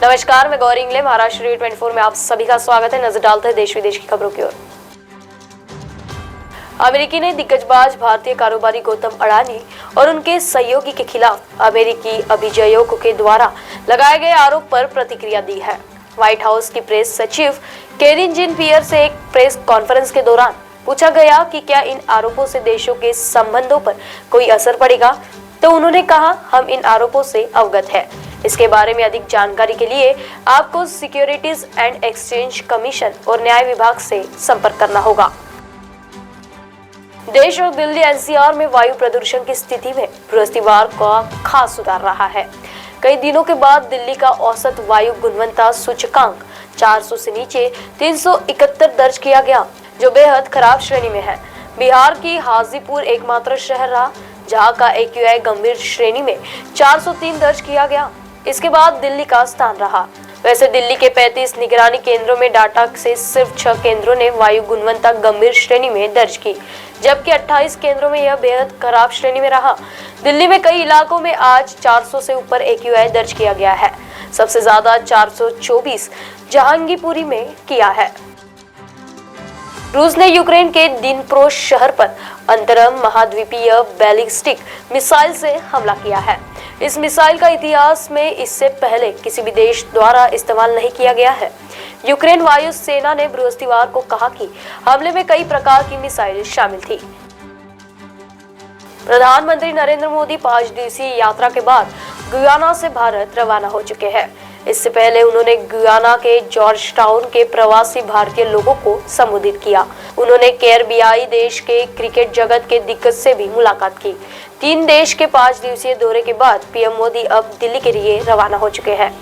नमस्कार, मैं गौरी इंगले। महाराष्ट्र न्यूज 24 में आप सभी का स्वागत है। नजर डालते हैं देश विदेश की खबरों की ओर। अमेरिकी ने दिग्गजबाज भारतीय कारोबारी गौतम अडानी और उनके सहयोगी के खिलाफ अमेरिकी अभियोजकों के द्वारा लगाए गए आरोप पर प्रतिक्रिया दी है। व्हाइट हाउस की प्रेस सचिव केरिन जेन पियर से एक प्रेस कॉन्फ्रेंस के दौरान पूछा गया कि क्या इन आरोपों से देशों के संबंधों पर कोई असर पड़ेगा, तो उन्होंने कहा, हम इन आरोपों से अवगत है। इसके बारे में अधिक जानकारी के लिए आपको सिक्योरिटीज एंड एक्सचेंज कमीशन और न्याय विभाग से संपर्क करना होगा। देश और दिल्ली एनसीआर में वायु प्रदूषण की स्थिति में बृहस्पतिवार को खास सुधार रहा है। कई दिनों के बाद दिल्ली का औसत वायु गुणवत्ता सूचकांक 400 से नीचे 371 दर्ज किया गया, जो बेहद खराब श्रेणी में है। बिहार की हाजीपुर एकमात्र शहर रहा जहां का AQI गंभीर श्रेणी में 403 दर्ज किया गया। इसके बाद दिल्ली का स्थान रहा। वैसे दिल्ली के 35 निगरानी केंद्रों में डाटा से सिर्फ 6 केंद्रों ने वायु गुणवत्ता गंभीर श्रेणी में दर्ज की, जबकि 28 केंद्रों में यह बेहद खराब श्रेणी में रहा। दिल्ली में कई इलाकों में आज 400 से ऊपर AQI दर्ज किया गया है। सबसे ज्यादा 424 जहांगीरपुरी में किया है। रूस ने यूक्रेन के दिनप्रो शहर पर अंतरम महाद्वीपीय बैलिस्टिक मिसाइल से हमला किया है। इस मिसाइल का इतिहास में इससे पहले किसी भी देश द्वारा इस्तेमाल नहीं किया गया है। यूक्रेन वायु सेना ने बृहस्पतिवार को कहा कि हमले में कई प्रकार की मिसाइल शामिल थी। प्रधानमंत्री नरेंद्र मोदी 5 दिवसीय यात्रा के बाद गुयाना से भारत रवाना हो चुके हैं। इससे पहले उन्होंने गुयाना के जॉर्ज टाउन के प्रवासी भारतीय लोगों को संबोधित किया। उन्होंने कैरिबियाई देश के क्रिकेट जगत के दिग्गज से भी मुलाकात की। 3 देश के 5 दिवसीय दौरे के बाद पीएम मोदी अब दिल्ली के लिए रवाना हो चुके हैं।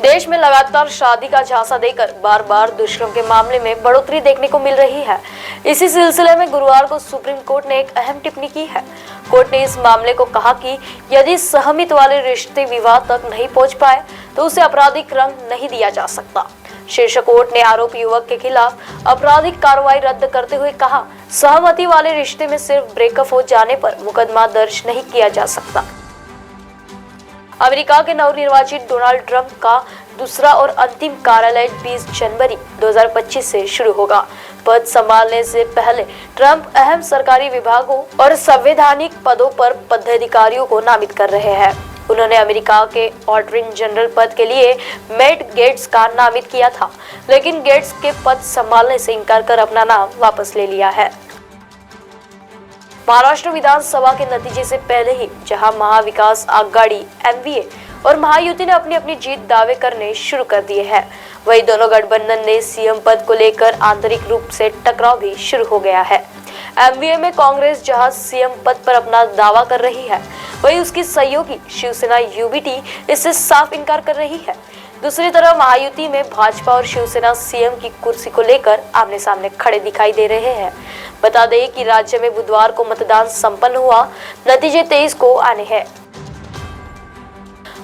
देश में लगातार शादी का झांसा देकर बार बार दुष्कर्म के मामले में बढ़ोतरी देखने को मिल रही है। इसी सिलसिले में गुरुवार को सुप्रीम कोर्ट ने एक अहम टिप्पणी की है। कोर्ट ने इस मामले को कहा कि यदि सहमति वाले रिश्ते विवाह तक नहीं पहुंच पाए तो उसे आपराधिक रंग नहीं दिया जा सकता। शीर्ष कोर्ट ने आरोपी युवक के खिलाफ आपराधिक कार्रवाई रद्द करते हुए कहा, सहमति वाले रिश्ते में सिर्फ ब्रेकअप हो जाने पर मुकदमा दर्ज नहीं किया जा सकता। अमेरिका के नवनिर्वाचित डोनाल्ड ट्रंप का दूसरा और अंतिम कार्यालय 20 जनवरी 2025 से शुरू होगा। पद संभालने से पहले ट्रंप अहम सरकारी विभागों और संवैधानिक पदों पर पदाधिकारियों को नामित कर रहे हैं। उन्होंने अमेरिका के अटॉर्नी जनरल पद के लिए मैट गेट्स का नामित किया था, लेकिन गेट्स के पद संभालने से इनकार कर अपना नाम वापस ले लिया है। महाराष्ट्र विधानसभा के नतीजे से पहले ही जहां महाविकास आघाड़ी MVA और महायुति ने अपनी अपनी जीत दावे करने शुरू कर दिए हैं, वही दोनों गठबंधन ने CM पद को लेकर आंतरिक रूप से टकराव भी शुरू हो गया है। MVA में कांग्रेस जहां CM पद पर अपना दावा कर रही है, वही उसकी सहयोगी शिवसेना UBT इससे साफ इनकार कर रही है। दूसरी तरफ महायुति में भाजपा और शिवसेना CM की कुर्सी को लेकर आमने सामने खड़े दिखाई दे रहे हैं। बता दें कि राज्य में बुधवार को मतदान संपन्न हुआ, नतीजे 23 को आने हैं।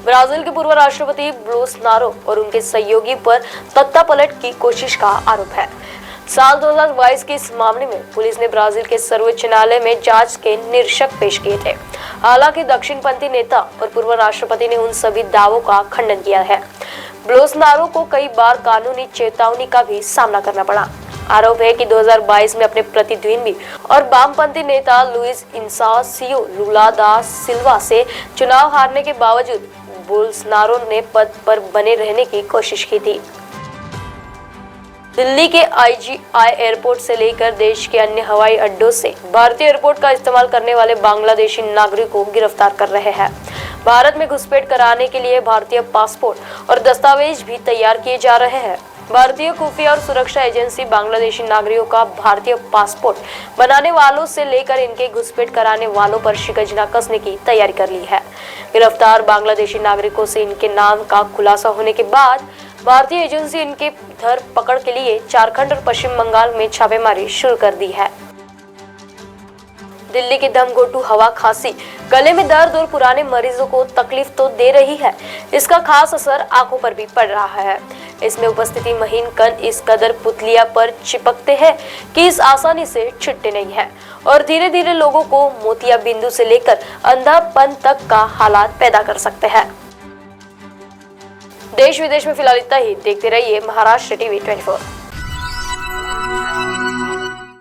ब्राजील के पूर्व राष्ट्रपति बोल्सोनारो और उनके सहयोगी पर तख्ता पलट की कोशिश का आरोप है। साल 2022 के इस मामले में पुलिस ने ब्राजील के सर्वोच्च न्यायालय में जांच के निरीक्षक पेश किए थे। हालांकि दक्षिणपंथी नेता और पूर्व राष्ट्रपति ने उन सभी दावों का खंडन किया है। बोल्सोनारो को कई बार कानूनी चेतावनी का भी सामना करना पड़ा। आरोप है कि 2022 में अपने प्रतिद्वंदी और वामपंथी नेता लुइस इनासियो लुला दा सिल्वा से चुनाव हारने के बावजूद बोल्सोनारो ने पद पर बने रहने की कोशिश की थी। दिल्ली के IGI एयरपोर्ट से लेकर देश के अन्य हवाई अड्डों से भारतीय एयरपोर्ट का इस्तेमाल करने वाले बांग्लादेशी नागरिकों को गिरफ्तार कर रहे हैं। भारत में घुसपैठ कराने के लिए भारतीय पासपोर्ट और दस्तावेज भी तैयार किए जा रहे हैं। भारतीय खुफिया और सुरक्षा एजेंसी बांग्लादेशी नागरिकों का भारतीय पासपोर्ट बनाने वालों से लेकर इनके घुसपैठ कराने वालों पर शिकंजा कसने की तैयारी कर ली है। गिरफ्तार बांग्लादेशी नागरिकों से इनके नाम का खुलासा होने के बाद भारतीय एजेंसी इनके धर पकड़ के लिए झारखंड और पश्चिम बंगाल में छापेमारी शुरू कर दी है। दिल्ली की दमघोटू हवा खांसी गले में दर्द और पुराने मरीजों को तकलीफ तो दे रही है, इसका खास असर आंखों पर भी पड़ रहा है। इसमें उपस्थिति महीन कण इस कदर पुतलिया पर चिपकते हैं कि इस आसानी से छुट्टे नहीं है और धीरे धीरे लोगों को मोतिया बिंदु से लेकर अंधापन तक का हालात पैदा कर सकते हैं। देश विदेश में फिलहाल इतना ही। देखते रहिए महाराष्ट्र टीवी 24।